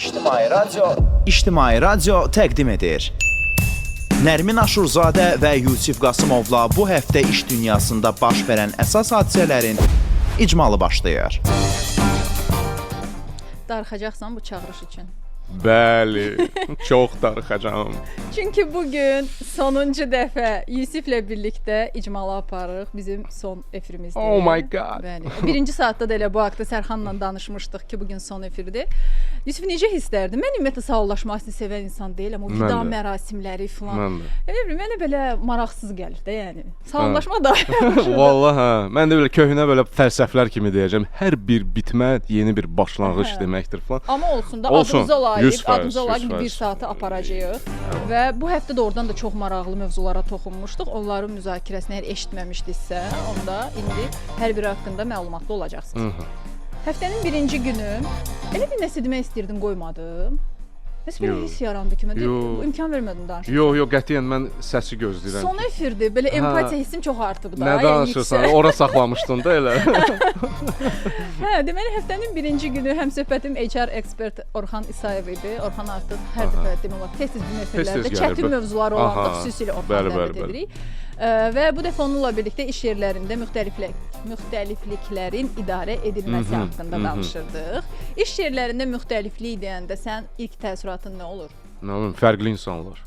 İctimai Radio təqdim edir. Nərmin Aşurzadə və Yusif Qasımovla bu həftə iş dünyasında baş verən əsas hadisələrin icmalı başlayır. Darıxacaqsan bu çağırış üçün. Bəli, çox darıxacağam. Çünki bugün sonuncu dəfə Yusiflə birlikdə icmalı aparırıq. Bizim son efirimizdir. Oh my god. Bəli. Birinci saatda da elə bu haqda Sərxanla danışmışdıq ki, bugün son efirdir. Yusif necə hisslərdin? Mən ümumiyyətlə sağollaşmasını sevən insan deyiləm. O vida mərasimləri falan. Mənə belə maraqsız gəlir də, yəni. Sağollaşma da. Vallahi hə. Mən də belə köhnə belə fəlsəflər kimi deyəcəm. Hər bir bitmə yeni bir başlanğıc deməkdir falan. Amma olsun da adımıza layiq bir saatı aparacağıq. Və bu həftə də oradan da çox maraqlı mövzulara toxunmuşduq. Onların müzakirəsini əgər eşitməmişdinizsə, onda indi hər biri haqqında məlumatlı olacaqsınız. Həftənin birinci günü elə bir nəsə demək istirdim, qoymadım. Nəsə bir hiss yarandı ki, mən imkan vermədim danışmaq. Yox, qətiyyən mən səsi gözləyirəm. Son efirdir, belə empatiya hissim çox artıb da. Nə danışırsan, ora saxlamışdın da elə. Hə, deməli həftənin birinci günü həmsöhbətim HR ekspert Orxan İsayev idi. Orxan artıq hər dəfə demək olar tez-tez bu efirlərdə çətin mövzular olanda xüsusilə Orxan dəvət edirik. Və bu dəfə onunla birlikdə iş yerlərində müxtəlifliklərin idarə edilməsi haqqında danışırdıq. İş yerlərində müxtəliflik deyəndə sən ilk təəssüratın nə olur? Nə bilim, fərqli insanlar.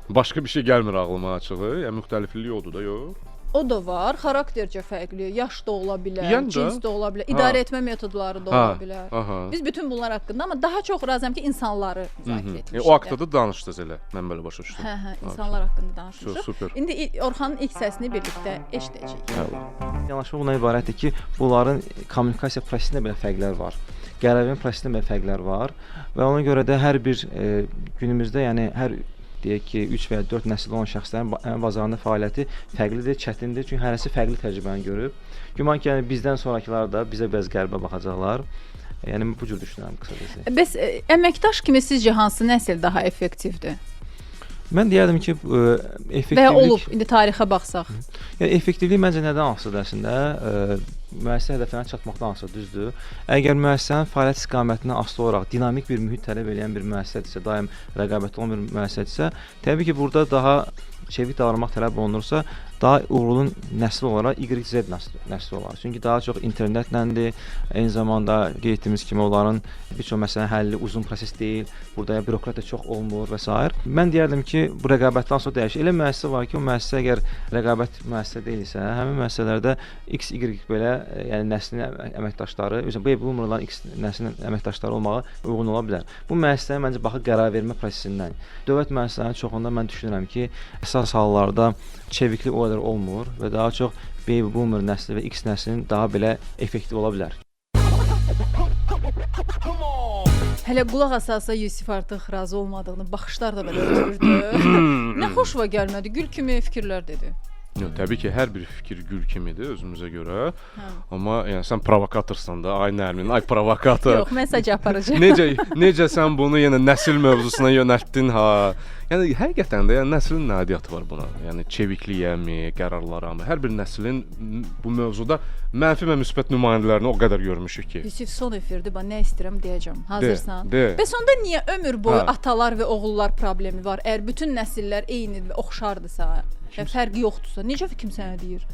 Başqa bir şey gəlmir ağlıma açığı. Yəni müxtəliflik odur da, yox. O da var, xaraktercə fərqli, yaş da ola bilər, cins də ola bilər, idarə etmə metodları da ola bilər. Biz bütün bunlar haqqında, amma daha çox razıyam ki, insanları müzakirə etmişik. O haqqda da danışdınız elə, mən belə başa düşdüm. Hə, insanlar haqqında danışmışıq. Super. İndi Orxanın ilk səsini birlikdə eşidəcəyik. Yanaşma bundan ibarətdir ki, bunların kommunikasiya prosesində belə fərqlər var. Qərarın prosesində belə fərqlər var və ona görə də hər bir günümüzdə, yəni hər deyək ki, 3 və ya 4 nəsil olan şəxslərin bazarında fəaliyyəti fərqlidir, çətindir. Çünki hərəsi fərqli təcrübəni görüb. Güman ki, yəni bizdən sonrakılar da bizə biraz qəribə baxacaqlar. Yəni bu cür düşünürəm qısacası. Bəs əməkdaş kimi sizcə hansı nəsil daha effektivdir? Mən deyərdim ki, effektivlik... Və olub, indi tarixə baxsaq. Yəni, effektivlik məncə nədən asılıdır əslində? Müəssisə hədəflərinə çatmaqdan asılıdır, düzdür. Əgər müəssisənin fəaliyyət istiqamətindən asılı olaraq dinamik bir mühit tələb edən bir müəssisədirsə, daim rəqabətli olan bir müəssisədirsə, təbii ki, burada daha çevik davranmaq tələb olunursa, daha uğurlu nəsil olaraq YZ nəsli olar. Çünki daha çox internetləndir, eyni zamanda qeyd etdiyimiz kimi onların bir çox məsələnin həlli uzun proses deyil, burada bürokratiya çox olmur və s. Mən deyərdim ki, bu rəqabətdən sonra dəyişir. Elə müəssisə var ki, o müəssisə əgər rəqabət müəssisə deyilsə, həmin müəssisələrdə X, Y belə, yəni nəslin əməkdaşları, baby boomerların X nəslin əməkdaşları olmağa uyğun ola bilər. Bu müəssisəyə məncə baxıb qərar vermə prosesindən. Dövlət müəssisələrinin çoxunda mən düşünürəm ki, əsas hallarda çeviklik o qədər olmur və daha çox baby boomer nəsli və X nəslinin daha belə effektiv ola bilər. Hələ qulaq asasa Yusif artıq razı olmadığını baxışlar da belə ötürdü. Nə xoşuma gəlmədi, gül kimi fikirlər dedi. Yox, təbii ki, hər bir fikir gül kimidir özümüzə görə. Amma yəni sən provokatorsan da, ay Nərmin, ay provokator. Yox, mesaj aparıcı. Necə sən bunu yenə nəsil mövzusuna yönəltdin ha? Yəni həqiqətən də yəni nəslin nə aidiyyatı var buna? Yəni çevikliyəmi, qərarlarami? Hər bir nəslin bu mövzuda mənfi və müsbət nümayəndələrini o qədər görmüşük ki. Yusif, son efirdir, nə istəyirəm deyəcəm. Hazırsan? Bəs onda niyə ömür boyu atalar və oğullar problemi var? Əgər bütün nəsillər eynidir və oxşardısa, fərqi yoxdursa, necə kim sənə deyir?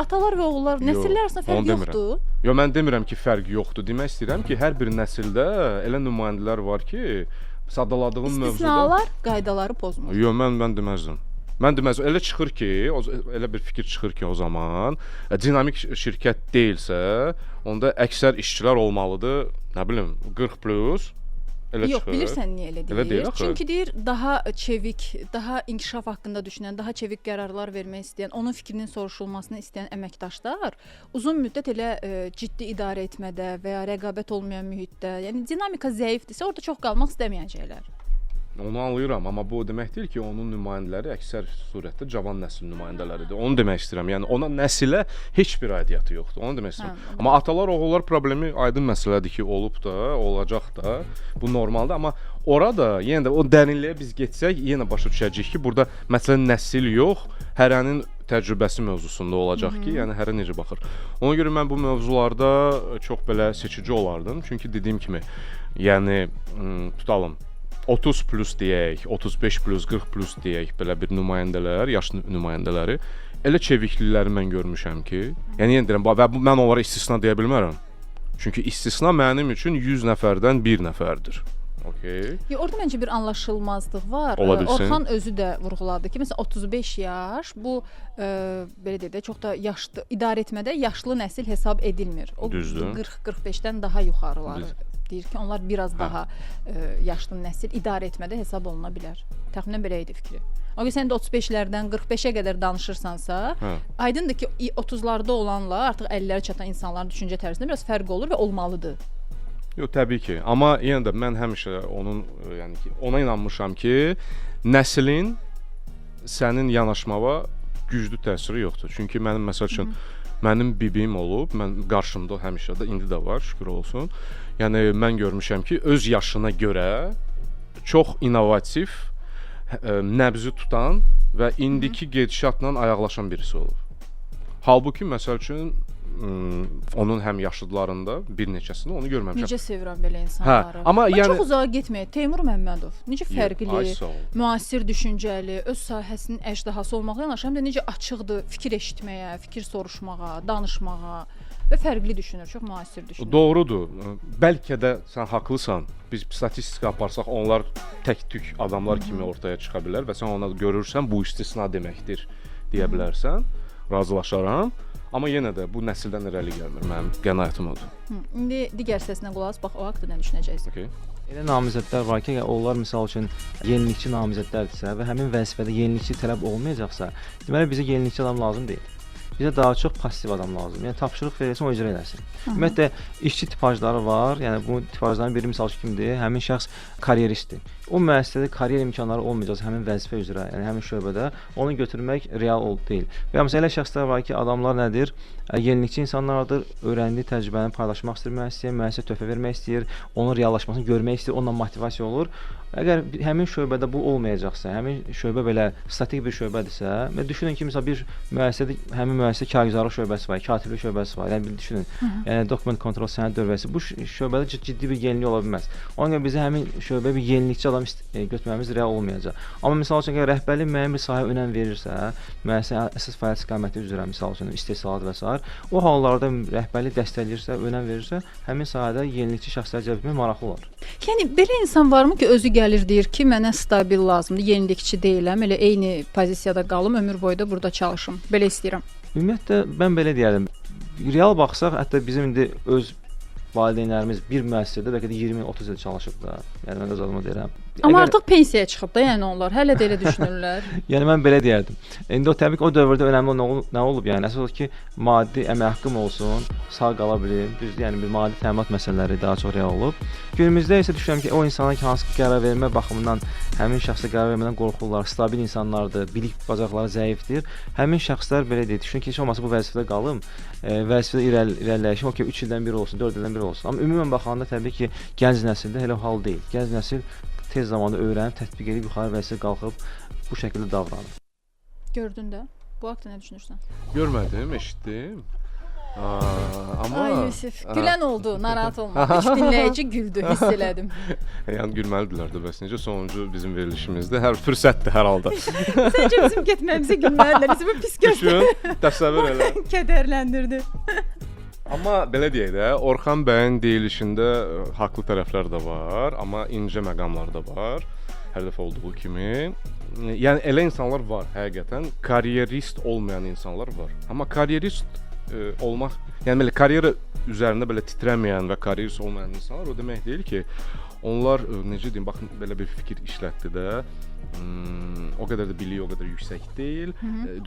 Atalar və oğullar nəsillər arasında fərq yoxdur? Yox, mən demirəm ki, fərq yoxdur. Demək istəyirəm ki, hər bir nəsildə elə nümayəndələr var ki, sadaladığım mövzuda... İstisnalar qaydaları pozmur. Yox, mən deməzdim. Mən deməzdim. Elə çıxır ki, elə bir fikir çıxır ki, o zaman dinamik şirkət deyilsə, onda əksər işçilər olmalıdır, nə bilim, 40+. Yox, bilirsən niyə elə deyir? Çünki deyir, daha çevik, daha inkişaf haqqında düşünən, daha çevik qərarlar vermək istəyən, onun fikrinin soruşulmasını istəyən əməkdaşlar uzun müddət elə ciddi idarə etmədə və ya rəqabət olmayan mühitdə, yəni dinamika zəifdirsə, orada çox qalmaq istəməyəcəklər. Onu anlayıram, amma bu o demək deyil ki, onun nümayəndələri əksər surətdə cavan nəsil nümayəndələridir. Onu demək istəyirəm. Yəni ona nəsilə heç bir aidiyyatı yoxdur. Onu demək istəyirəm. Amma atalar, oğullar problemi aydın məsələdir ki, olub da, olacaq da. Bu normaldır, amma orada yenə də o dərinliyə biz getsək, yenə başa düşəcəyik ki, burada məsələ nəsil yox, hərənin təcrübəsi mövzusunda olacaq ki, yəni hərə necə baxır. Ona görə mən bu mövzularda çox belə seçici olardım. Çünki dediyim kimi, Yəni tutalım 30 plus deyək, 35 plus, 40 plus deyək, belə bir nümayəndələr, yaş nümayəndələri elə çeviklikləri mən görmüşəm ki, yəni yenə deyirəm, və mən onlara istisna deyə bilmərəm. Çünki istisna mənim üçün 100 nəfərdən 1 nəfərdir. Okay. Orada məncə bir anlaşılmazlıq var. Orxan özü də vurğuladı ki, məsələn 35 yaş bu belə deyək də çox da yaşlı idarə etmədə yaşlı nəsil hesab edilmir. O 40-45-dən daha yuxarıları deyir ki, onlar biraz daha yaşlı nəsil idarə etmədə hesab oluna bilər. Təxminən belə idi fikri. O gün sən də 35-lərdən 45-ə qədər danışırsansa, aydındır ki, 30-larda olanla artıq 50-lərə çatan insanların düşüncə tərzində biraz fərq olur və olmalıdır. Yox, təbii ki. Amma yenə də mən həmişə yəni ki, ona inanmışam ki, nəslin sənin yanaşmağa güclü təsiri yoxdur. Çünki mənim məsəl üçün mənim bibim olub, mən qarşımda həmişə də indi də var, şükür olsun. Yəni mən görmüşəm ki, öz yaşına görə çox innovativ, nəbzi tutan və indiki gedişatla ayaqlaşan birisi olub. Halbuki məsəl üçün onun həm yaşlılarında bir neçəsində onu görməmişəm. Necə sevirəm belə insanları. Amma yəni çox uzağa getməyək. Teymur Məmmədov necə fərqli, müasir düşüncəli, öz sahəsinin əjdahası olmaqla yanaşı həm də necə açıqdır fikir eşitməyə, fikir soruşmağa, danışmağa və fərqli düşünür, çox müasir düşünür. Doğrudur. Bəlkə də sən haqlısan. Biz statistika aparsaq onlar tək-tük adamlar kimi ortaya çıxa bilər və sən ona görürsən bu istisna deməkdir deyə bilərsən. Razılaşaram. Amma yenə də bu nəsildən irəli gəlmir. Mənim qənaətim odur. İndi digər səsinə qulaq as, bax o haqqda nə düşünəcəksən? Okay. Elə namizədlər var ki, onlar misal üçün yenilikçi namizədlərdirsə və həmin vəzifədə yenilikçi tələb olmayacaqsa, deməli bizə yenilikçi adam lazım deyil. Bizə daha çox pasiv adam lazım. Yəni tapşırıq verilsin, o icra eləsin. Ümumiyyətlə işçi tipajları var. Yəni bu tipajların biri misal kimdir? Həmin şəxs karyeristdir. O müəssisədə karyer imkanları olmayacaqsa həmin vəzifə üzrə, yəni həmin şöbədə onu götürmək real deyil. Və məsələn elə şəxslər var ki, adamlar nədir? Yenilikçi insanlardır, öyrəndiyi təcrübəni paylaşmaq istəyir müəssisə töhfə vermək istəyir, onun reallaşmasını görmək istəyir, onunla motivasiya olur. Əgər həmin şöbədə bu olmayacaqsa, həmin şöbə belə statik bir şöbədirsə, və düşünün ki, məsələn bir müəssisədə həmin müəssisə kargüzarlıq şöbəsi var, katiblik şöbəsi var. Yəni düşünün, yəni dokument kontrol sənəd dövrəsi bu şöbədə ciddi bir yenilik ola bilməz. Ona görə bizə həmin şöbəyə bir yenilikçi adam götürməmiz real olmayacaq. Amma məsəl üçün əgər rəhbərlik müəyyən bir sahəyə önəm verirsə, müəssisə əsas fəaliyyət istiqaməti üzrə məsəl üçün istehsalat və s. o hallarda rəhbərlik dəstəkləyirsə, önəm verirsə, həmin sahədə yenilikçi şəxslər cəlb etmək maraqlı olar. Yəni belə insan varmı ki, özü gəlir deyir ki, mənə stabil lazımdır, yenilikçi deyiləm, elə eyni pozisiyada qalım, ömür boyu da burada çalışım. Belə istəyirəm. Ümumiyyətlə mən belə deyərdim. Real baxsaq, hətta bizim indi öz valideynlərimiz bir müəssisədə bəlkə də 20-30 il çalışıb da. Yəni mən öz adıma deyirəm. Amma artıq pensiyaya çıxıb da, yəni onlar hələ də elə düşünürlər. Yəni mən belə deyərdim. İndi o təbii ki, o dövrdə önəmli nə olub? Yəni əsas odur ki, maddi əmək haqqım olsun, sağ qala bilim. Düzdür, yəni bir maddi təminat məsələləri daha çox real olub. Günümüzdə isə düşünürəm ki, o insanlar ki, hansı qərar vermə baxımından həmin şəxsə qərar vermədən qorxurlar, stabil insanlardır, bilik bacarıqları zəifdir. Həmin şəxslər belə deyir, düşünün ki, heç olmasa bu vəzifədə qalım, vəzifədə irəliləyişim, okey, 3 ildən biri olsun, 4 ildən biri olsun. Amma ümumən baxanda təbii ki, gənc nəsildə elə hal deyil. Gənc nəsil tez zamanda öyrənib, tətbiq edib, yuxarı vəzifəyə qalxıb bu şəkildə davranır. Gördün də. Bu haqqda nə düşünürsən? Görmədim, eşitdim. Amma Ay Yusif, gülən oldu, narahat olma. 3 dinləyici güldü, hiss elədim. Yəni gülməlidirlər də, bəs necə sonuncu bizim verilişimizdə hər fürsətdir hər halda. Səncə bizim getməyimizə gülməlidirlər, bizi bu pis Düşün, təsəvvür elə. kədərləndirdi. Amma belə deyək də, Orxan bəyin deyilişində haqlı tərəflər də var, amma incə məqamlar da var. Hər dəfə olduğu kimi. Yəni elə insanlar var həqiqətən, karyerist olmayan insanlar var. Amma karyerist olmaq, yəni belə karyera üzərində belə titrəməyən və karyerist olmayan insanlar o demək deyil ki, onlar necə deyim, baxın belə bir fikir işlətdi də. O qədər də biliyi o qədər yüksək deyil.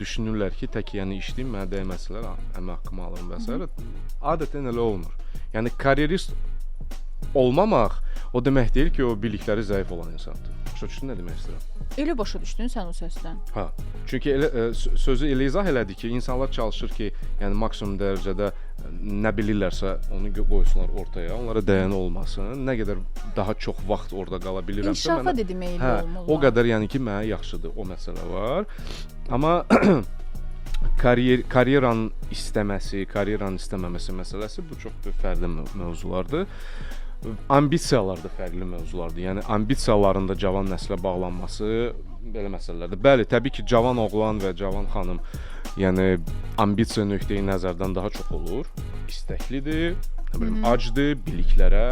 Düşünürlər ki, tək yəni işləyim, mənə dəyməsələr, əmək haqqımı alım və s. Adətən elə olmur. Yəni karyerist olmamaq o demək deyil ki, o bilikləri zəif olan insandır. Başa düşdün nə demək istəyirəm? Elə başa düşdün sən o səsdən. Hə. Çünki elə sözü elə izah elədi ki, insanlar çalışır ki, yəni maksimum dərəcədə nə bilirlərsə onu qoysunlar ortaya, onlara dəyən olmasın. Nə qədər daha çox vaxt orada qala bilirəmsə, İnkişafa dedi meyilli olmalılar. O qədər yəni ki, mənə yaxşıdır, o məsələ var. Amma karyeranın istəməsi, karyeranın istəməməsi məsələsi bu çox fərqli mövzulardır. ambisiyalar da fərqli mövzulardır. Yəni ambisiyaların da cavan nəslə bağlanması belə məsələlərdir. Bəli, təbii ki, cavan oğlan və cavan xanım, yəni ambisiya nöqteyi nəzərdən daha çox olur. İstəklidir, nə bilim, acdır biliklərə,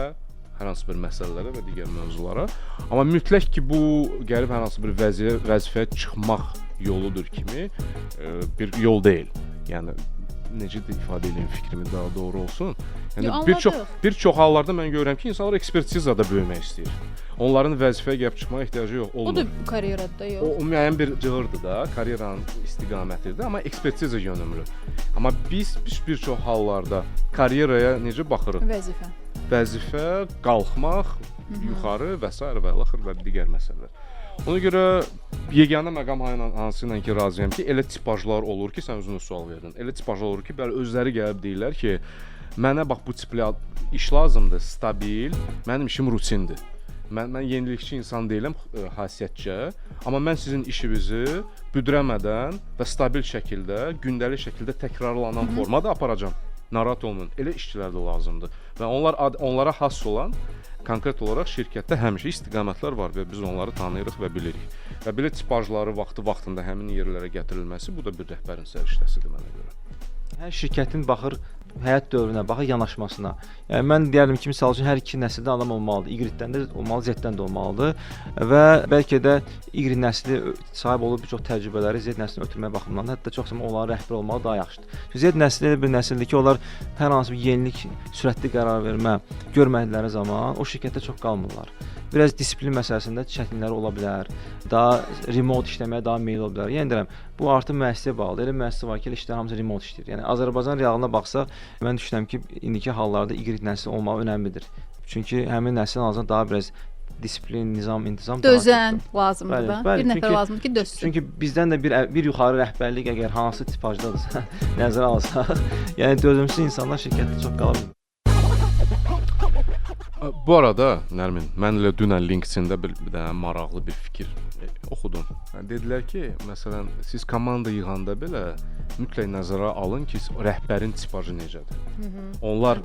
hər hansı bir məsələlərə və digər mövzulara. Amma mütləq ki, bu gəlib hər hansı bir vəzifəyə çıxmaq yoludur kimi bir yol deyil. Yəni necə də ifadə edeyim fikrimi daha doğru olsun. Yəni bir çox hallarda mən görürəm ki, insanlar ekspertizada böyümək istəyir. Onların vəzifəyə gəlib çıxmağa ehtiyacı yox olmur. O da karyerada yox. O müəyyən bir cığırdır da, karyeranın istiqamətidir, amma ekspertiza yönümlü. Amma biz bir çox hallarda karyeraya necə baxırıq? Vəzifə, qalxmaq, yuxarı və s. və axır və digər məsələlər. Ona görə yeganə məqam hansı ilə ki, razıyam ki, elə tipajlar olur ki, sən özünə sual verdin. Elə tipajlar olur ki, bəli, özləri gəlib deyirlər ki, mənə bax bu tipli iş lazımdır, stabil, mənim işim rutindir. Mən yenilikçi insan deyiləm xasiyyətcə, amma mən sizin işinizi büdrəmədən və stabil şəkildə, gündəlik şəkildə təkrarlanan formada aparacam. Narahat olmayın, elə işçilər də lazımdır. Və onlara xas olan konkret olaraq şirkətdə həmişə istiqamətlər var və biz onları tanıyırıq və bilirik. Və belə tipajları vaxtında həmin yerlərə gətirilməsi bu da bir rəhbərin səriştəsidir mənə görə. Hər şirkətin baxır həyat dövrünə, baxır yanaşmasına. Yəni mən deyərdim ki, misal üçün hər iki nəsildən adam olmalıdır. Y-dən də olmalı, Z-dən də olmalıdır və bəlkə də Y nəsli sahib olub bir çox təcrübələri Z nəslinə ötürmək baxımından hətta çox zaman onların rəhbər olmağı daha yaxşıdır. Çünki Z nəsli bir nəsildir ki, onlar hər hansı bir yenilik, sürətli qərar vermə görmədikləri zaman o şirkətdə çox qalmırlar. Biraz disiplin məsələsində çətinlikləri ola bilər. Daha remote işləməyə daha meyil ola bilər. Yəni deyirəm, bu artıq müəssisəyə bağlıdır. Elə müəssisə var ki, elə işlər hamısı remote işləyir. Yəni Azərbaycan realına baxsaq, mən düşünürəm ki, indiki hallarda Y nəsli olmağı önəmlidir. Çünki həmin nəslin azından daha biraz disiplin, nizam, intizam dözən lazımdır da. Bir nəfər lazımdır ki, dözsün. Çünki bizdən də bir yuxarı rəhbərlik əgər hansı tipajdadısa, nəzərə alsaq, yəni dözümsüz insanlar şirkətdə çox qala bilmir. Bu arada Nərmin, mən elə dünən LinkedIn-də bir dənə maraqlı bir fikir oxudum. Dedilər ki, məsələn, siz komanda yığanda belə mütləq nəzərə alın ki, rəhbərin tipajı necədir. Onlar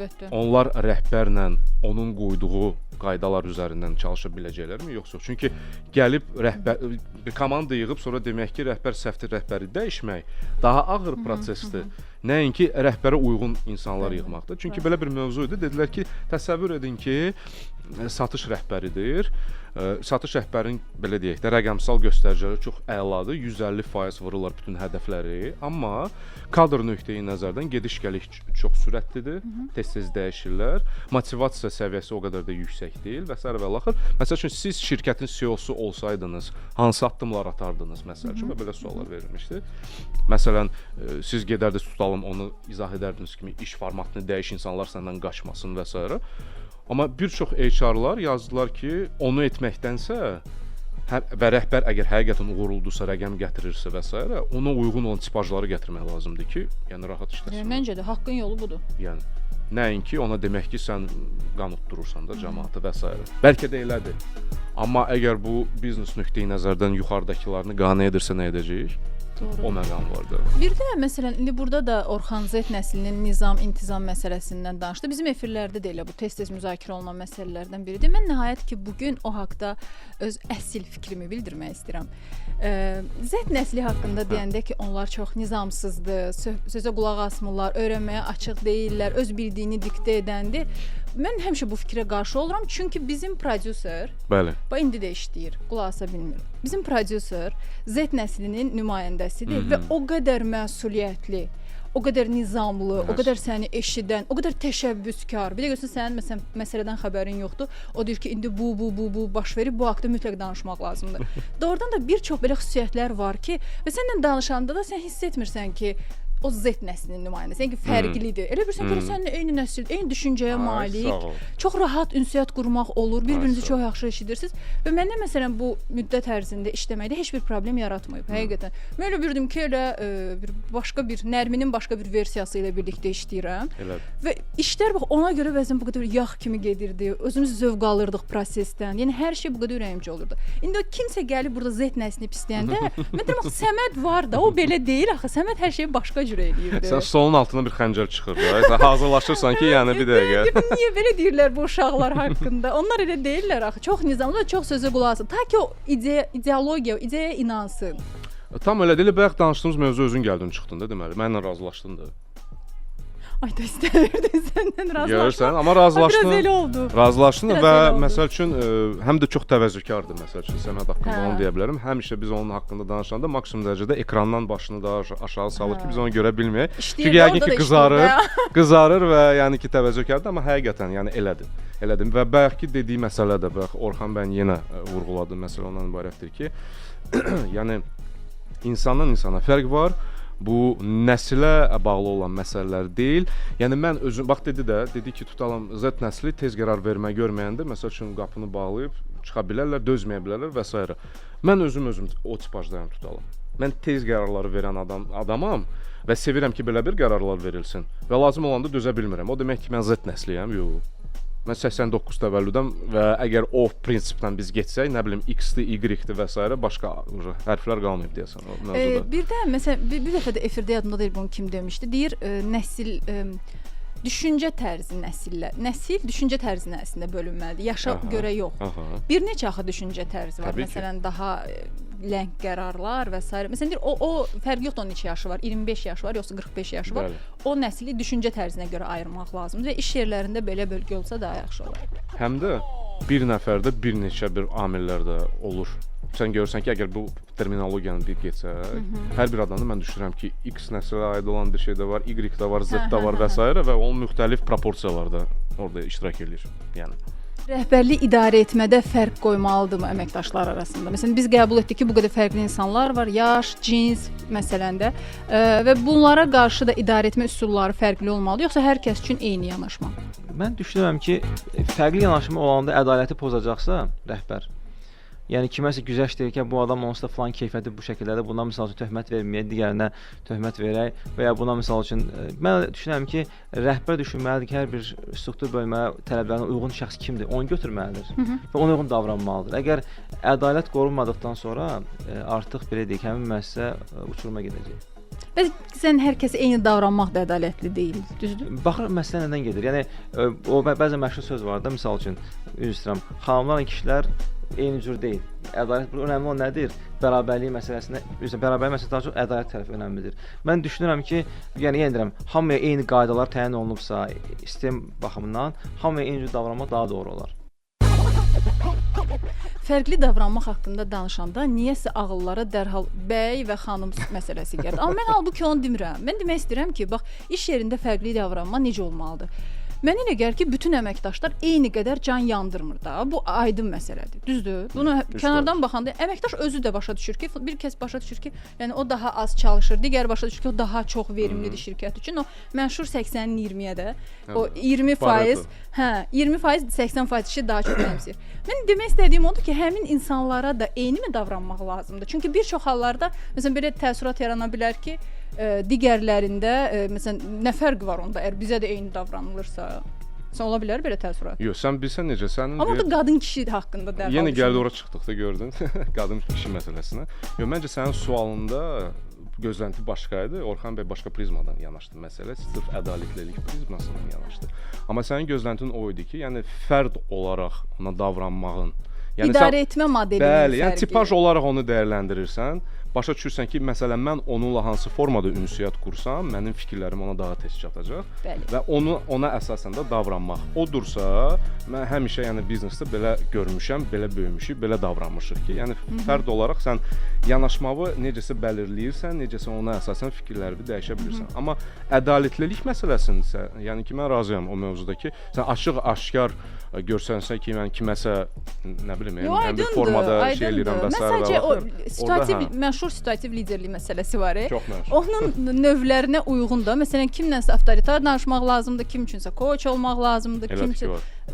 rəhbərlə onun qoyduğu qaydalar üzərindən çalışa biləcəklərmi, yoxsa? Çünki gəlib bir komanda yığıb sonra demək ki, rəhbər səhvdir, rəhbəri dəyişmək daha ağır prosesdir. Nəinki rəhbərə uyğun insanlar yığmaqdır. Çünki belə bir mövzu idi. Dedilər ki, təsəvvür edin ki, satış rəhbəridir. Satış rəhbərinin belə deyək də rəqəmsal göstəriciləri çox əladır. 150% vururlar bütün hədəfləri. Amma kadr nöqteyi nəzərdən gediş-gəliş çox sürətlidir. Tez-tez dəyişirlər. Motivasiya səviyyəsi o qədər də yüksək deyil və s. və axır. Məsəl üçün siz şirkətin CEO-su olsaydınız, hansı addımlar atardınız məsəl üçün və belə suallar verilmişdi. Məsələn, siz gedərdiniz tutalım onu izah edərdiniz kimi iş formatını dəyiş, insanlar səndən qaçmasın və s. Amma bir çox HR-lar yazdılar ki, onu etməkdənsə və rəhbər əgər həqiqətən uğurludusa, rəqəm gətirirsə və s. ona uyğun olan tipajları gətirmək lazımdır ki, yəni rahat işləsin. Məncə də haqqın yolu budur. Yəni nəinki ona demək ki, sən qan utdurursan da cəmaatı və s. Bəlkə də elədir. Amma əgər bu biznes nöqteyi nəzərdən yuxarıdakılarını qane edirsə nə edəcəyik? O məqam var da. Bir də məsələn indi burada da Orxan Z nəslinin nizam, intizam məsələsindən danışdı. Bizim efirlərdə də elə bu tez-tez müzakirə olunan məsələlərdən biridir. Mən nəhayət ki, bugün o haqqda öz əsl fikrimi bildirmək istəyirəm. Z nəsli haqqında deyəndə ki, onlar çox nizamsızdır, sözə qulaq asmırlar, öyrənməyə açıq deyillər, öz bildiyini diktə edəndir. Mən həmişə bu fikrə qarşı oluram, çünki bizim prodüser, bax indi də işləyir, qulaq asa bilmir. Bizim prodüser Z nəslinin nümayəndəsidir və o qədər məsuliyyətli, o qədər nizamlı, o qədər səni eşidən, o qədər təşəbbüskar. Bir də görürsən sənin məsələn məsələdən xəbərin yoxdur. O deyir ki, indi bu baş verir, bu haqqda mütləq danışmaq lazımdır. Doğrudan da bir çox belə xüsusiyyətlər var ki, və səninlə danışanda da sən hiss etmirsən ki, o Z nəslinin nümayəndəsi, yəni fərqlidir. Elə bilirsən ki, səninlə eyni nəsil, eyni düşüncəyə malik, çox rahat ünsiyyət qurmaq olur, bir-birinizi çox yaxşı eşidirsiniz və məndə məsələn bu müddət ərzində işləməkdə heç bir problem yaratmayıb, həqiqətən. Mən elə bildim ki, elə Nərminin başqa bir versiyası ilə birlikdə işləyirəm və işlər bax ona görə bəzən bu qədər yağ kimi gedirdi, özümüz zövq alırdıq prosesdən, yəni hər şey bu qədər ürəyimcə olurdu. İndi o kimsə gəlib burada Z nəslini pisləyəndə, mən deyirəm, Səməd var da, o belə deyil axı, Səməd hər şeyi başqa cür eləyirdi. Sən stolun altına bir xəncər çıxır. Sən hazırlaşırsan ki, yəni bir dəqiqə. Niyə belə deyirlər bu uşaqlar haqqında? Onlar elə deyirlər axı. Çox nizamlı, çox sözə qulaq asın. Ta ki o ideologiya, ideyaya inansın. Tam elə deyil, bayaq danışdığımız mövzu özün gəldin çıxdın da deməli. Mənlə razılaşdın da. Ay da istəmirdin səndən razılaşmaq. Görürsən, amma razılaşdın. Biraz elə oldu. Razılaşdın Biraz və elə oldu. məsəl üçün həm də çox təvəzzökardır məsəl üçün Səməd haqqında onu deyə bilərəm. Həmişə biz onun haqqında danışanda maksimum dərəcədə ekrandan başını daha aşağı salır ki, biz onu görə bilməyək. Çünki yəqin ki qızarır və yəni ki təvəzzökardır, amma həqiqətən yəni elədir. Elədim və bayaqki dediyi məsələ də bax Orxan bəy yenə vurğuladı, məsələ ondan ibarətdir ki, yəni insandan insana fərq var. Bu nəslə bağlı olan məsələlər deyil. Yəni mən özüm bax dedi ki, tutalım Z nəsli tez qərar vermə görməyəndə məsəl üçün qapını bağlayıb çıxa bilərlər, dözməyə bilərlər və s. Mən özüm o tipajdayam tutalım. Mən tez qərarları verən adamam və sevirəm ki, belə bir qərarlar verilsin və lazım olanda dözə bilmirəm. O demək ki, mən Z nəsliyəm, yox. Mən 89 təvəllüdəm və əgər o prinsipdən biz getsək, nə bilim X-dir, Y-dir və s. başqa hərflər qalmayıb deyəsən o mövzuda. Bir də məsələn bir dəfə də efirdə yadımda deyil bunu kim demişdi. Deyir nəsil düşüncə tərzi nəsillər. Nəsil düşüncə tərzinə əslində bölünməlidir. Yaşa görə yox. Bir neçə axı düşüncə tərzi var. Məsələn daha ləng qərarlar və s. Məsələn deyir o fərq yoxdur onun neçə yaşı var, 25 yaşı var, yoxsa 45 yaşı var. O nəsli düşüncə tərzinə görə ayırmaq lazımdır və iş yerlərində belə bölgü olsa daha yaxşı olar. Həm də bir nəfərdə bir neçə bir amillər də olur. Sən görürsən ki, əgər bu terminologiyanı bir geçsək, hər bir adamda mən düşünürəm ki, X nəslə aid olan bir şey də var, Y də var, Z də var və s. və o müxtəlif proporsiyalarda orada iştirak edir. Yəni Rəhbərlik idarə etmədə fərq qoymalıdırmı əməkdaşlar arasında? Məsələn, biz qəbul etdik ki, bu qədər fərqli insanlar var, yaş, cins məsələndə və bunlara qarşı da idarə etmə üsulları fərqli olmalı, yoxsa hər kəs üçün eyni yanaşma? Mən düşünürəm ki, fərqli yanaşma olanda ədaləti pozacaqsa rəhbər, yəni kiməsə güzəşt deyir ki, bu adam onsuz da filan keyfiyyəti bu şəkildədir, buna misal üçün töhmət verməyək, digərinə töhmət verək və ya buna misal üçün mən düşünürəm ki, rəhbər düşünməlidir ki, hər bir struktur bölməyə tələblərinə uyğun şəxs kimdir, onu götürməlidir və ona uyğun davranmalıdır. Əgər ədalət qorunmadıqdan sonra artıq belə deyək, həmin müəssisə uçuruma gedəcək. Bəs sən hər kəsə eyni davranmaq da ədalətli deyil, düzdür? Baxır məsələ nədən gedir? Yəni o bəzən məşhur söz var da, misal üçün üzr istəyirəm, xanımlarla kişilər eyni cür deyil. Ədalət önəmli olan nədir? Bərabərlik məsələsində, bərabərlik məsələsi daha çox ədalət tərəfi önəmlidir. Mən düşünürəm ki, yəni yenə deyirəm, hamıya eyni qaydalar təyin olunubsa, sistem baxımından hamıya eyni cür davranmaq daha doğru olar. Fərqli davranmaq haqqında danışanda niyəsə ağıllara dərhal bəy və xanım məsələsi gəlir. Amma mən halbuki onu demirəm. Mən demək istəyirəm ki, bax, iş yerində fərqli davranma necə olmalıdır? Mənə elə gəlir ki, bütün əməkdaşlar eyni qədər can yandırmır da. Bu aydın məsələdir. Düzdür? Bunu kənardan baxanda əməkdaş özü də başa düşür ki, bir kəs başa düşür ki, yəni o daha az çalışır, digər başa düşür ki, o daha çox verimlidir şirkət üçün. O məşhur 80-in 20-yə də o 20%, 20% 80% işi daha çox mənimsir. Mən demək istədiyim odur ki, həmin insanlara da eyni mi davranmaq lazımdır? Çünki bir çox hallarda məsələn belə təəssürat yarana bilər ki, digərlərində məsələn nə fərq var onda əgər bizə də eyni davranılırsa? Sən ola bilər belə təəssürat? Yox, sən bilsən necə sənin amma da qadın kişi haqqında dərhal. Yenə gəldi ora çıxdıqda gördün qadın kişi məsələsinə. Yox, məncə sənin sualında gözlənti başqa idi. Orxan bəy başqa prizmadan yanaşdı məsələ, sırf ədalətlilik prizmasından yanaşdı. Amma sənin gözləntin o idi ki, yəni fərd olaraq ona davranmağın, yəni idarə etmə modelinin fərqi. Yəni tipaj olaraq onu dəyərləndirirsən. Başa düşürsən ki, məsələn, mən onunla hansı formada ünsiyyət qursam, mənim fikirlərim ona daha tez çatacaq. Bəli. Və ona əsasən də davranmaq. Odursa, mən həmişə yəni biznesdə belə görmüşəm, belə böyümüşük, belə davranmışıq ki, yəni fərd olaraq sən yanaşmağı necəsə bəlirləyirsən, necəsə ona əsasən fikirlərini dəyişə bilirsən. Amma ədalətlilik məsələsində isə, yəni ki, mən razıyam o mövzuda ki, sən açıq-aşkar görsənsə ki, mən kiməsə nə bilim, yəni bir formada şey eləyirəm və s. Sadəcə o situativ məşhur situativ liderlik məsələsi var. Çox məşhur. Onun növlərinə uyğun da, məsələn, kimlənsə avtoritar danışmaq lazımdır, kim üçünsə coach olmaq lazımdır, kim üçün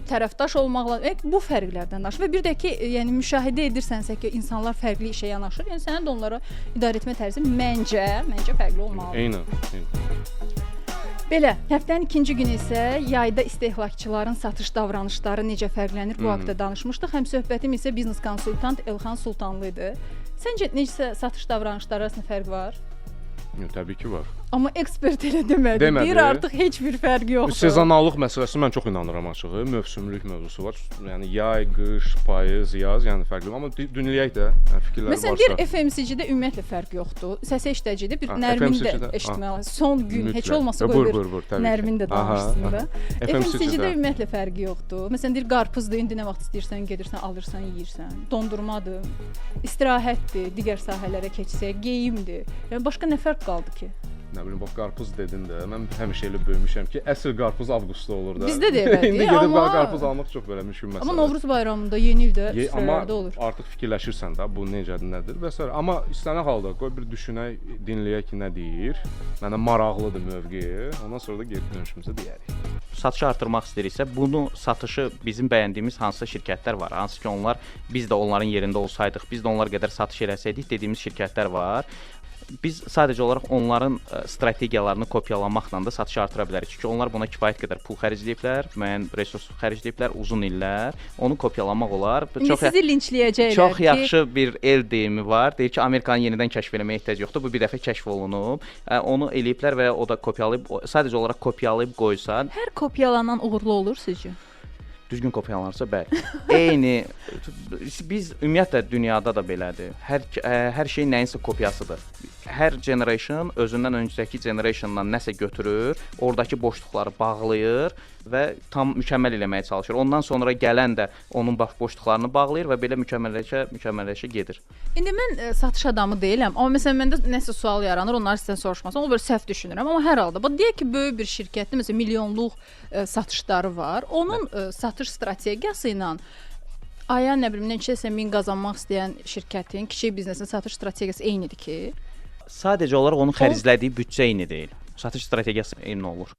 tərəfdaş olmaq lazımdır. Bu fərqlərdən danışır və bir də ki, yəni müşahidə edirsənsə ki, insanlar fərqli işə yanaşır, yəni sənin də onlara idarə etmə tərzi məncə fərqli olmalıdır. Eynən. Belə, həftənin ikinci günü isə yayda istehlakçıların satış davranışları necə fərqlənir bu haqda danışmışdıq. Həm söhbətim isə biznes konsultant Elxan Sultanlı idi. Səncə necə satış davranışları arasında fərq var? Yox, təbii ki var. Amma ekspert elə demədi. Demədi. Deyir artıq heç bir fərq Bu yoxdur. sezonallıq məsələsi mən çox inanıram açığı. Mövsümlük mövzusu var. Yəni yay, qış, payız, yaz, yəni fərqli. Amma dinləyək də, yəni fikirlər varsa. Məsələn, deyir FMCG-də ümumiyyətlə fərq yoxdur. Səs eşidəcəkdə bir Nərmin də eşitməli. Son gün heç olmasa qoy bir Nərmin də danışsın da. FMCG-də ümumiyyətlə fərqi yoxdur. Məsələn, deyir qarpızdır, indi nə vaxt istəyirsən gedirsən, alırsan, yeyirsən. Dondurmadır, istirahətdir, digər sahələrə keçsək, geyimdir. Yəni başqa nə fərq qaldı ki? Nə bilim, bax qarpız dedin də, mən həmişə elə böyümüşəm ki, əsl qarpız avqustda olur da. Bizdə də elədir. İndi gedib qarpız almaq çox belə müşkül məsələdir. Amma Novruz bayramında, yeni ildə süfrələrdə olur. Amma artıq fikirləşirsən də, bu necədir, nədir və s. Amma istənilən halda qoy bir düşünək, dinləyək ki, nə deyir. Mənə maraqlıdır mövqeyi. Ondan sonra da geri dönüşümüzə deyərik. Satışı artırmaq istəyiriksə, bunu satışı bizim bəyəndiyimiz hansı şirkətlər var? Hansı ki, onlar biz də onların yerində olsaydıq, biz də onlar qədər satış eləsəydik dediyimiz şirkətlər var. Biz sadəcə olaraq onların strategiyalarını kopyalamaqla da satışı artıra bilərik. Çünki onlar buna kifayət qədər pul xərcləyiblər, müəyyən resurs xərcləyiblər uzun illər. Onu kopyalamaq olar. İndi sizi linçləyəcəklər. Çox yaxşı bir el deyimi var. Deyir ki, Amerikanı yenidən kəşf eləməyə ehtiyac yoxdur. Bu bir dəfə kəşf olunub. Onu eləyiblər və o da kopyalayıb, sadəcə olaraq kopyalayıb qoysa. Hər kopyalanan uğurlu olur sizcə? Düzgün kopyalanarsa bəli. Eyni biz ümumiyyətlə dünyada da belədir. Hər şey nəyinsə kopyasıdır. Hər generation özündən öncəki generationdan nəsə götürür, oradakı boşluqları bağlayır və tam mükəmməl eləməyə çalışır. Ondan sonra gələn də onun boşluqlarını bağlayır və belə mükəmməlləşə gedir. İndi mən satış adamı deyiləm, amma məsələn məndə nəsə sual yaranır, onları sizdən soruşmasam, o belə səhv düşünürəm, amma hər halda bax deyək ki, böyük bir şirkətdə məsələn milyonluq satışları var. Onun satış strategiyası ilə aya nə bilim neçəsə min qazanmaq istəyən şirkətin, kiçik biznesin satış strategiyası eynidir ki? Sadəcə olaraq onun xərclədiyi büdcə eyni deyil. Satış strategiyası eyni olur.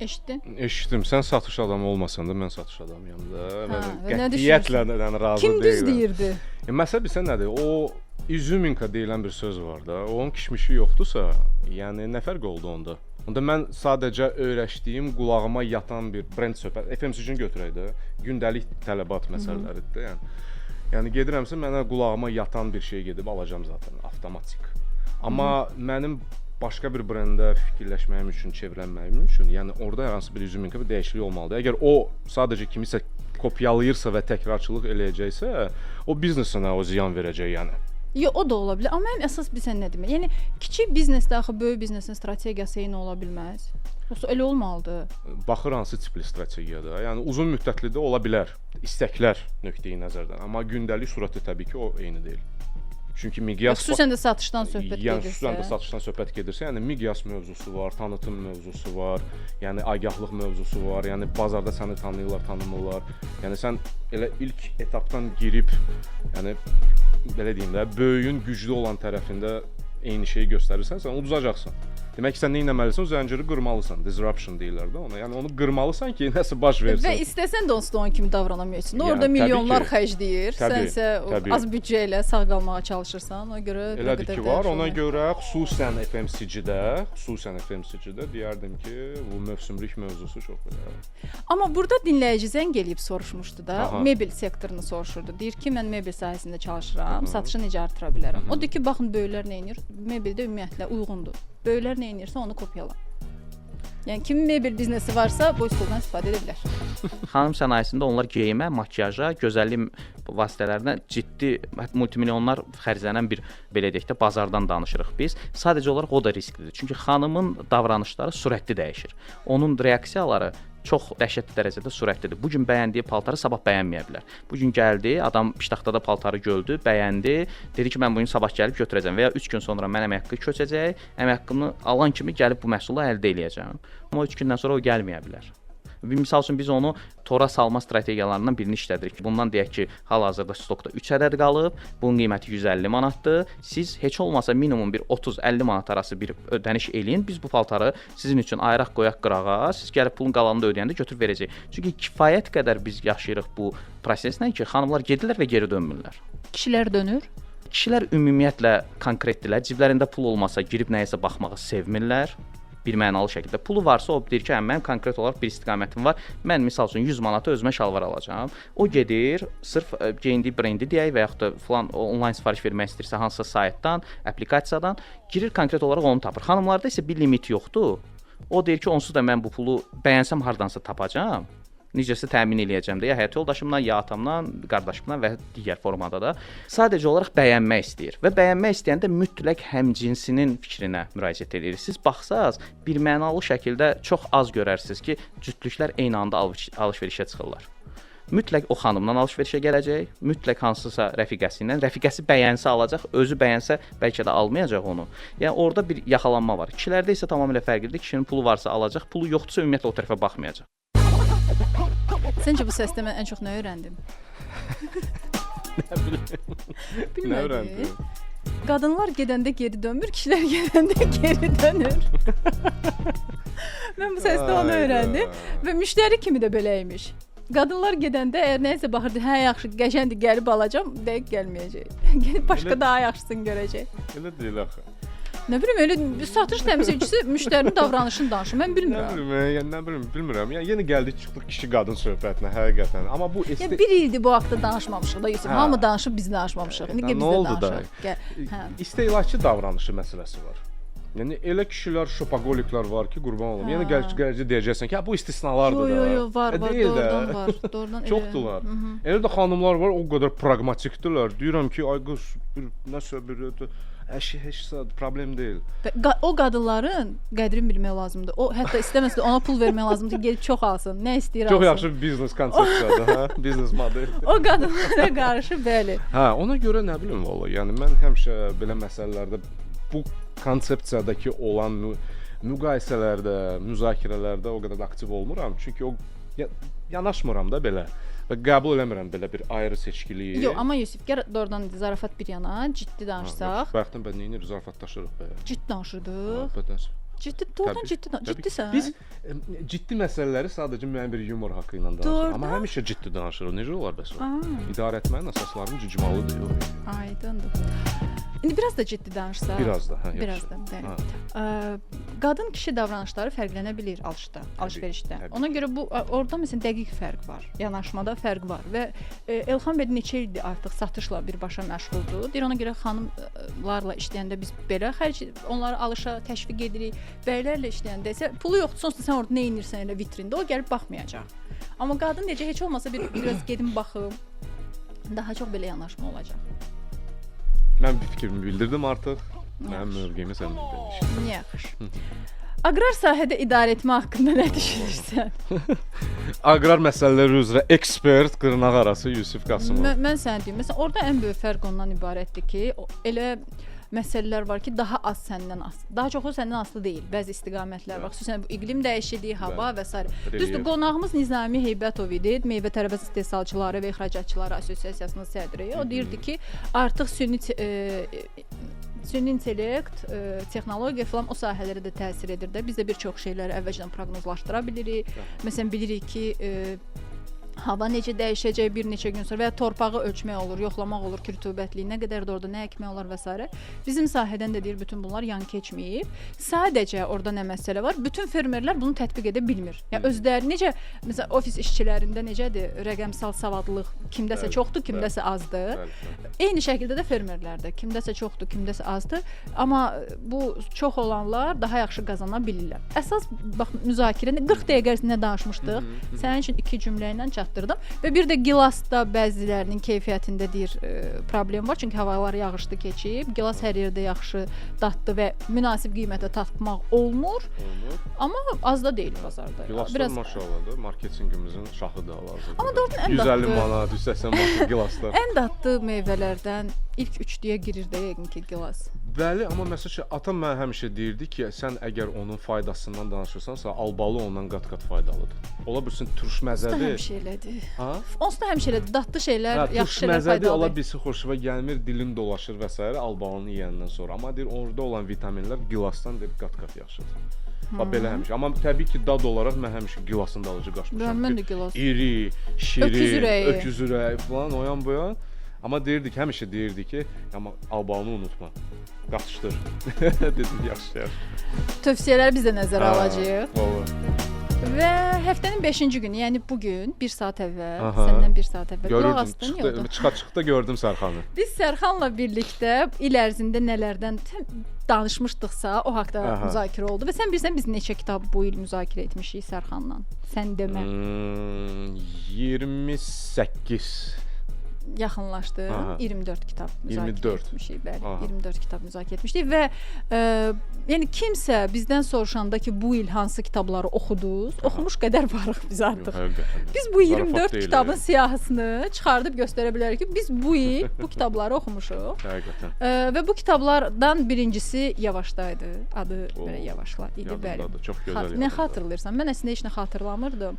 Eşitdin? Eşitdim. Sən satış adamı olmasan da mən satış adamıyam da. Qətiyyətlə razı deyiləm. Kim düz deyirdi? Məsələ bilsən nədir? O izuminka deyilən bir söz var da. Onun kişmişi yoxdursa, yəni nə fərq oldu onda? Onda mən sadəcə öyrəşdiyim, qulağıma yatan bir brend söhbət. FMCG-ni götürək də. Gündəlik tələbat məsələləridir də, yəni gedirəmsə mənə qulağıma yatan bir şey gedib alacağam zaten avtomatik. Amma mənim başqa bir brendə fikirləşməyim üçün, çevrəlməyim üçün, yəni orada hər hansı bir izuminka bir dəyişiklik olmalıdır. Əgər o sadəcə kimisə kopyalayırsa və təkrarçılıq eləyəcəksə, o biznesinə o ziyan verəcək yəni. Yox, o da ola bilər. Amma mənim əsas bilsən nə demək? Yəni kiçik biznesdə axı böyük biznesin strategiyası eyni ola bilməz. Yoxsa elə olmalıdır. Baxır hansı tipli strategiyadır. Yəni uzun müddətli də ola bilər. İstəklər nöqteyi nəzərdən. Amma gündəlik surətdə təbii ki, o eyni deyil. Çünki miqyas xüsusən də satışdan söhbət gedirsə. Yəni xüsusən də satışdan söhbət gedirsə, yəni miqyas mövzusu var, tanıtım mövzusu var, yəni agahlık mövzusu var, yəni bazarda səni tanıyırlar, tanımırlar. Yəni sən elə ilk etapdan girib, yəni belə deyim də, böyüyün güclü olan tərəfində eyni şeyi göstərirsən, sən uduzacaqsan. Demək ki, sən nə etməlisən? O zənciri qırmalısan. Disruption deyirlər də ona. Yəni onu qırmalısan ki, nəsə baş versin. Və istəsən də onsuz da onun kimi davranamıyorsun. Orada milyonlar xərcləyir. Sənsə az büdcə ilə sağ qalmağa çalışırsan. Ona görə elədir ki, var. Ona görə xüsusən FMCG-də deyərdim ki, bu mövsümlük mövzusu çox belə. Amma burada dinləyici zəng eləyib soruşmuşdu da, mebel sektorunu soruşurdu. Deyir ki, mən mebel sahəsində çalışıram, satışı necə artıra bilərəm? O deyir ki, baxın böyüklər nə edir? Mebeldə ümumiyyətlə uyğundur. Böyüklər nə edirsə onu kopyala. Yəni kimin mebel biznesi varsa bu üsuldan istifadə edə bilər. Xanım sənayesində onlar geyimə, makyaja, gözəllik vasitələrinə ciddi multimilyonlar xərclənən bir belə deyək də bazardan danışırıq biz. Sadəcə olaraq o da risklidir. Çünki xanımın davranışları sürətli dəyişir. Onun reaksiyaları çox dəhşətli dərəcədə sürətlidir. Bu gün bəyəndiyi paltarı sabah bəyənməyə bilər. Bu gün gəldi, adam piştaxtada paltarı gördü, bəyəndi, dedi ki, mən bu gün sabah gəlib götürəcəm və ya 3 gün sonra mən əmək haqqı köçəcək, əmək haqqımı alan kimi gəlib bu məhsulu əldə edəcəm. Amma 3 gündən sonra o gəlməyə bilər. Misal üçün biz onu tora salma strategiyalarından birini işlədirik. Bundan deyək ki, hal-hazırda stokda 3 ədəd qalıb, bunun qiyməti 150 manatdır. Siz heç olmasa minimum bir 30-50 manat arası bir ödəniş eləyin. Biz bu paltarı sizin üçün ayıraq qoyaq qırağa. Siz gəlib pulun qalanını da ödəyəndə götürüb verəcəyik. Çünki kifayət qədər biz yaşayırıq bu proseslə ki, xanımlar gedirlər və geri dönmürlər. Kişilər dönür? Kişilər ümumiyyətlə konkretdirlər. Ciblərində pul olmasa girib nəyəsə baxmağı sevmirlər. birmənalı şəkildə. Pulu varsa o deyir ki, hə, mənim konkret olaraq bir istiqamətim var. Mən misal üçün 100 manata özümə şalvar alacağam. O gedir, sırf geyindiyi brendi deyək və yaxud da falan onlayn sifariş vermək istəyirsə hansısa saytdan, applikasiyadan girir, konkret olaraq onu tapır. Xanımlarda isə bir limit yoxdur. O deyir ki, onsuz da mən bu pulu bəyənsəm hardansa tapacağam. Necəsə təmin eləyəcəm də, ya həyat yoldaşımdan, ya atamdan, qardaşımdan və digər formada da. Sadəcə olaraq bəyənmək istəyir və bəyənmək istəyəndə mütləq həmcinsinin fikrinə müraciət edirsiniz. Baxsaz, birmənalı şəkildə çox az görərsiniz ki, cütlüklər eyni anda alış-verişə çıxırlar. Mütləq o xanımdan alış-verişə gələcək, mütləq hansısa rəfiqəsi ilə, rəfiqəsi bəyənsə alacaq, özü bəyənsə bəlkə də almayacaq onu. Yəni orada bir yaxalanma var. Kişilərdə isə tamamilə fərqlidir. Kişinin pulu varsa alacaq, pulu yoxdursa ümumiyyətlə o tərəfə baxmayacaq. Səncə bu səsdə mən ən çox nə öyrəndim? Nə öyrəndin? Qadınlar gedəndə geri dönmür, kişilər gedəndə geri dönür. Mən bu səsdə onu öyrəndim və müştəri kimi də beləymiş. Qadınlar gedəndə əgər nəyisə baxırdı, hə yaxşı, qəşəngdir, gəlib alacam, dəqiq gəlməyəcək. Gedib başqa daha yaxşısını görəcək. Elə deyil axı. Nə bilim, elə satış təmsilçisi müştərinin davranışını danışır. Mən bilmirəm. Nə bilim, bilmirəm. Yəni yenə gəldik çıxdıq kişi-qadın söhbətinə həqiqətən. Amma bu Yəni bir ildir bu haqda danışmamışıq da Yusuf. Hamı danışıb, biz danışmamışıq. İndi biz də danışaq. İstehlakçı davranışı məsələsi var. Yəni elə kişilər, şopaqoliklər var ki, qurban olum. Yəni gələcək deyəcəksən ki, bu istisnalardır da. Yo, var, doğrudan var. Doğrudan elə. Çoxdular. Elə də xanımlar var, o qədər praqmatikdirlər. Deyirəm ki, ay qız, nəsə bir heç problem deyil. O qadınların qədrini bilmək lazımdır. O hətta istəməsə də ona pul vermək lazımdır, gedib çox alsın. Nə istəyir alsın. Çox yaxşı biznes konsepsiyadır, hə? Biznes model. O qadınlara qarşı bəli. Hə, ona görə nə bilim valla. Yəni mən həmişə belə məsələlərdə bu konsepsiyadakı olan müqayisələrdə, müzakirələrdə o qədər aktiv olmuram. Çünki o yanaşmıram da belə. Və qəbul eləmirəm belə bir ayrı seçkiliyi. Yox, amma Yusif, gəl doğrudan zarafat bir yana, ciddi danışsaq. Bəxtən nə edir, zarafatlaşırıq be. Ciddi danışırdıq. Bəs. Ciddisən? Biz ciddi məsələləri sadəcə müəyyən bir yumor haqqı ilə danışırıq. Amma həmişə ciddi danışırıq. Necə olar bəs o? İdarə etmənin əsaslarını cücmalıdır. Aydındır. İndi biraz da ciddi danışsaq. Biraz da, hə, yaxşı. Biraz da, bəli. Qadın kişi davranışları fərqlənə bilər alış-verişdə. Ona görə bu orada məsələn dəqiq fərq var. Yanaşmada fərq var və Elxan bəy neçə ildir artıq satışla birbaşa məşğuldur. Deyir ona görə xanımlarla işləyəndə biz belə onları alışa təşviq edirik. Bəylərlə işləyəndə isə pulu yoxdur, sonrasında sən orada nə edirsən elə vitrində, o gəlib baxmayacaq. Amma qadın necə heç olmasa biraz gedim baxım. Daha çox belə yanaşma olacaq. Mən bir fikrimi bildirdim artıq. Mənim mövqeyimi sən bildin. Yaxşı. Aqrar sahədə idarə etmə haqqında nə düşünürsən? Aqrar məsələləri üzrə ekspert dırnaqarası Yusif Qasımov. Mən sənə deyim, məsələn, orada ən böyük fərq ondan ibarətdir ki, elə məsələlər var ki, daha az səndən asılı. Daha çoxu səndən asılı deyil. Bəzi istiqamətlər var. Xüsusən bu iqlim dəyişikliyi, hava və s. Düzdür, qonağımız Nizami Heybətov idi, Meyvə Tərəvəz İstehsalçıları və İxracatçıları Assosiasiyasının sədri. O deyirdi ki, artıq süni intellekt, texnologiya falan o sahələrə də təsir edir də. Biz də bir çox şeyləri əvvəlcədən proqnozlaşdıra bilirik. Məsələn, bilirik ki, hava necə dəyişəcək bir neçə gün sonra və ya torpağı ölçmək olur, yoxlamaq olur ki, rütubətliyi nə qədər də orada nə əkmək olar və s. Bizim sahədən də deyir, bütün bunlar yan keçməyib. Sadəcə orada nə məsələ var? Bütün fermerlər bunu tətbiq edə bilmir. Yəni özləri necə məsələn ofis işçilərində necədir? Rəqəmsal savadlılıq kimdəsə çoxdur, kimdəsə azdır. Eyni şəkildə də fermerlərdə kimdəsə çoxdur, kimdəsə azdır. Amma bu çox olanlar daha yaxşı qazana bilirlər. Əsas bax müzakirəni 40 dəqiqə ərzində danışmışdıq. Sənin üçün 2 cümlə ilə çatdırdım və bir də gilasda bəzilərinin keyfiyyətində deyir problem var, çünki havalar yağışlı keçib, gilas hər yerdə yaxşı dadlı və münasib qiymətə tapmaq olmur. Amma az da deyil bazarda. Gilaslar maşallah da marketinqimizin şahıdır hal-hazırda. Amma doğrudan ən 150 manat, 180 manat gilaslar. Ən dadlı meyvələrdən ilk 3-lüyə girir də yəqin ki gilas. Bəli, amma məsəl üçün atam mənə həmişə deyirdi ki, sən əgər onun faydasından danışırsansa, albalı ondan qat-qat faydalıdır. Ola bilsin turş məzədir. Həmişə elədir. Ha? Onsuz da həmişə elədir. Dadlı şeylər, yaxşı şeylər məzədir, faydalıdır. ola bilsin xoşuna gəlmir, dilin dolaşır və s. albalını yeyəndən sonra. Amma deyir orada olan vitaminlər gilasdan deyir qat-qat yaxşıdır. Bax belə həmişə. Amma təbii ki, dad olaraq mən həmişə gilasın dalıcı qaçmışam. Mən də gilas. İri, şirin, öküz ürəyi falan oyan bu yan. Amma deyirdik, həmişə deyirdik ki, amma albanı unutma. Qaçışdır. Dedim, yaxşı. Tövsiyələri biz də nəzərə alacağıq. Vallahi. Və həftənin 5-ci günü, yəni bu gün 1 saat əvvəl, Aha. səndən 1 saat əvvəl qulaq Görürdüm, asdın yoxdur. çıxa-çıxda gördüm Sərxanı. Biz Sərxanla birlikdə il ərzində nələrdən danışmışdıqsa, o haqqda müzakirə oldu və sən bilirsən biz neçə kitab bu il müzakirə etmişik Sərxanla. Sən demə. 28 Yaxınlaşdı. 24 kitab müzakirə 24. etmişik, bəli. Aha. 24 kitab müzakirə etmişdik və yəni kimsə bizdən soruşanda ki, bu il hansı kitabları oxudunuz, oxumuş qədər varıq biz artıq. Həqiqətən. Biz bu 24 Zarafat deyil, kitabın siyahısını çıxardıb göstərə bilərik ki, biz bu il bu kitabları oxumuşuq. Həqiqətən. Və bu kitablardan birincisi Yavaşdaydı. Adı belə Yavaşla idi, bəli. Yadımdadır, çox gözəl Nə yadımdadır. xatırlayırsan? Mən əslində heç nə xatırlamırdım.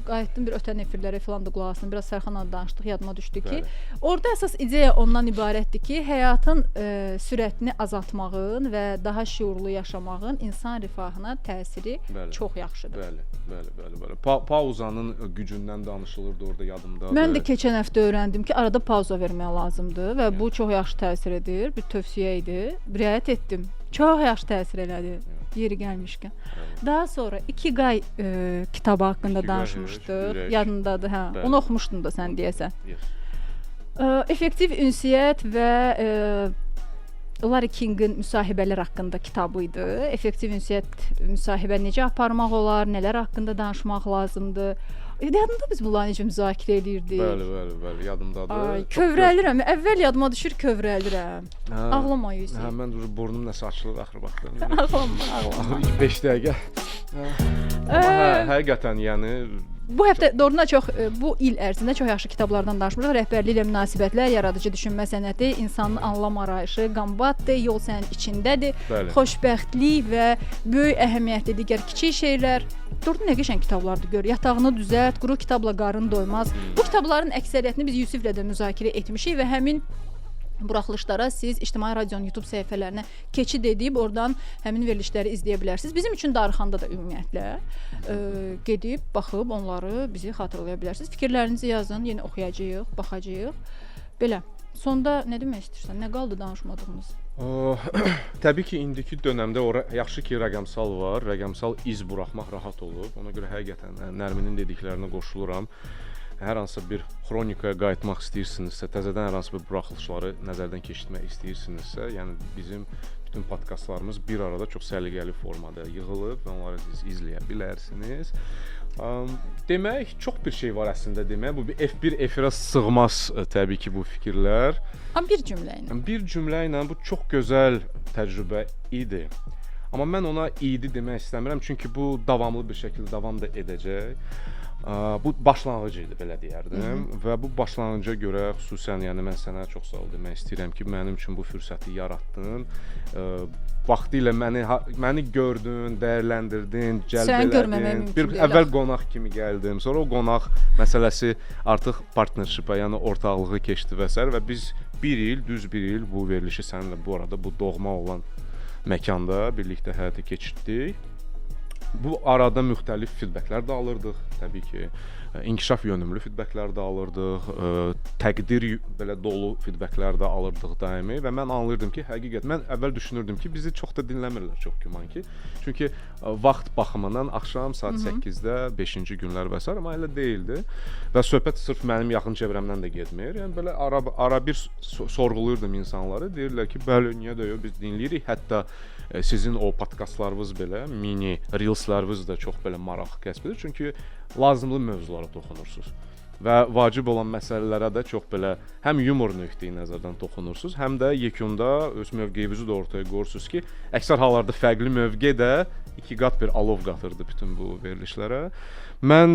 Qayıtdım bir ötən efirlərə falan da qulaq asdım. Biraz Sərxanla danışdıq, yadıma düşdü ki, orada əsas ideya ondan ibarətdir ki, həyatın sürətini azaltmağın və daha şüurlu yaşamağın insan rifahına təsiri çox yaxşıdır. Bəli. Pauzanın gücündən danışılırdı orada yadımdadır. Mən də keçən həftə öyrəndim ki, arada pauza vermək lazımdır və bu çox yaxşı təsir edir. Bir tövsiyə idi. Riayət etdim. Çox yaxşı təsir elədi. Yeri gəlmişkən. Daha sonra İkiqay kitabı haqqında danışmışdıq. Yadındadır, hə. Onu oxumuşdun da sən deyəsən. Effektiv ünsiyyət və Larry King'in müsahibələr haqqında kitabı idi. Effektiv ünsiyyət müsahibə necə aparmaq olar, nələr haqqında danışmaq lazımdır. Yadında biz bunları necə müzakirə edirdik. Bəli, yadımdadır. Kövrəlirəm. Əvvəl yadıma düşür, kövrəlirəm. Ağlama Yusuf. Hə, mən burnum nəsə açılır axır vaxtdan. Ağlama. 5 dəqiqə. Amma həqiqətən, yəni bu həftə doğrudan çox bu il ərzində çox yaxşı kitablardan danışmışıq. Rəhbərliklə münasibətlər, yaradıcı düşünmə sənəti, insanın anlam arayışı, Qambatdır, Yol sənin içindədir, Xoşbəxtlik və böyük əhəmiyyətli digər kiçik şeylər. Doğrudan nə qəşəng kitablardır gör. Yatağını düzəlt, Quru kitabla qarın doymaz. Bu kitabların əksəriyyətini biz Yusiflə də müzakirə etmişik və həmin buraxılışlara siz İctimai Radionun YouTube səhifələrinə keçid edib oradan həmin verilişləri izləyə bilərsiniz. Bizim üçün Darıxanda da ümumiyyətlə gedib, baxıb onları bizi xatırlaya bilərsiniz. Fikirlərinizi yazın, yenə oxuyacağıq, baxacağıq. Belə. Sonda nə demək istəyirsən? Nə qaldı danışmadığımız? Təbii ki, indiki dönəmdə yaxşı ki, rəqəmsal var. Rəqəmsal iz buraxmaq rahat olub. Ona görə həqiqətən Nərminin dediklərinə qoşuluram. Hər hansısa bir xronikaya qayıtmaq istəyirsinizsə, təzədən hər hansı bir buraxılışları nəzərdən keçirmək istəyirsinizsə, yəni bizim bütün podkastlarımız bir arada çox səliqəli formada yığılıb və onları siz izləyə bilərsiniz. Demək, çox bir şey var əslində demək. Bu bir efirə sığmaz təbii ki, bu fikirlər. Amma bir cümlə ilə. Bir cümlə ilə bu çox gözəl təcrübə idi. Amma mən ona idi demək istəmirəm, çünki bu davamlı bir şəkildə davam da edəcək. Bu başlanğıc idi, belə deyərdim. Və bu başlanğıca görə xüsusən yəni mən sənə çox sağ ol demək istəyirəm ki, mənim üçün bu fürsəti yaratdın. Vaxtilə məni gördün, dəyərləndirdin, cəlb elədin. Bir əvvəl qonaq kimi gəldim. Sonra o qonaq məsələsi artıq partnershipə, yəni ortaqlığı keçdi və s. və biz düz bir il bu verilişi səninlə bu arada bu doğma olan məkanda birlikdə həyata keçirtdik. Bu arada müxtəlif feedbacklər də alırdıq, təbii ki, inkişaf yönümlü feedbacklər də alırdıq, təqdir belə dolu feedbacklər də alırdıq daimi və mən anlayırdım ki, mən əvvəl düşünürdüm ki, bizi çox da dinləmirlər, çox güman ki. Çünki vaxt baxımından axşam saat 8-də 5-ci günlər və s. amma elə deyildi və söhbət sırf mənim yaxın çevrəmdən də getmir. Yəni belə ara bir sorğuluyurdum insanları, deyirlər ki, bəli, niyə də yox, biz dinləyirik, hətta sizin o podkastlarınız belə, mini reelsləriniz də çox belə maraq kəsb edir, çünki lazımlı mövzulara toxunursunuz və vacib olan məsələlərə də çox belə həm yumor nöqteyi nəzərdən toxunursunuz, həm də yekunda öz mövqeyinizi də ortaya qoyursunuz ki, əksər hallarda fərqli mövqe də iki qat bir alov qatırdı bütün bu verilişlərə. Mən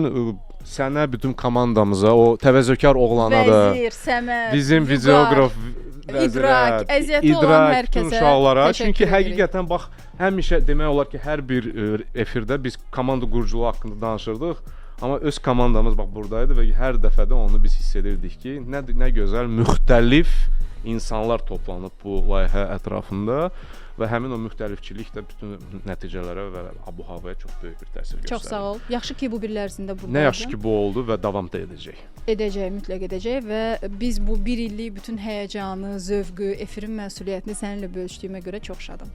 sənə, bütün komandamıza, o təvəzzökar oğlana da, Vəzir, Səməd, bizim videoqraf İdrak, əziyyəti olan hər kəsə uşaqlara. Çünki həqiqətən bax, həmişə demək olar ki, hər bir efirdə biz komanda quruculuğu haqqında danışırdıq. Amma öz komandamız bax buradaydı və hər dəfədə onu biz hiss edirdik ki, nə gözəl müxtəlif insanlar toplanıb bu layihə ətrafında və həmin o müxtəlifçilik də bütün nəticələrə və abu-havaya çox böyük bir təsir göstərir. Çox sağ ol. Yaxşı ki, bu bir il ərzində buradaydı. Nə yaxşı ki, bu oldu və davam da edəcək. Edəcək, mütləq edəcək və biz bu bir illik bütün həyəcanı, zövqü, efirin məsuliyyətini səninlə bölüşdüyümə görə çox şadam.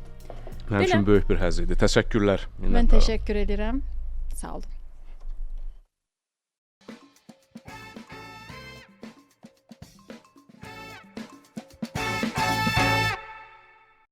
Mənim üçün böyük bir həzz idi. Təşəkkürlər. Mən təşəkkür edirəm. Sağ olun.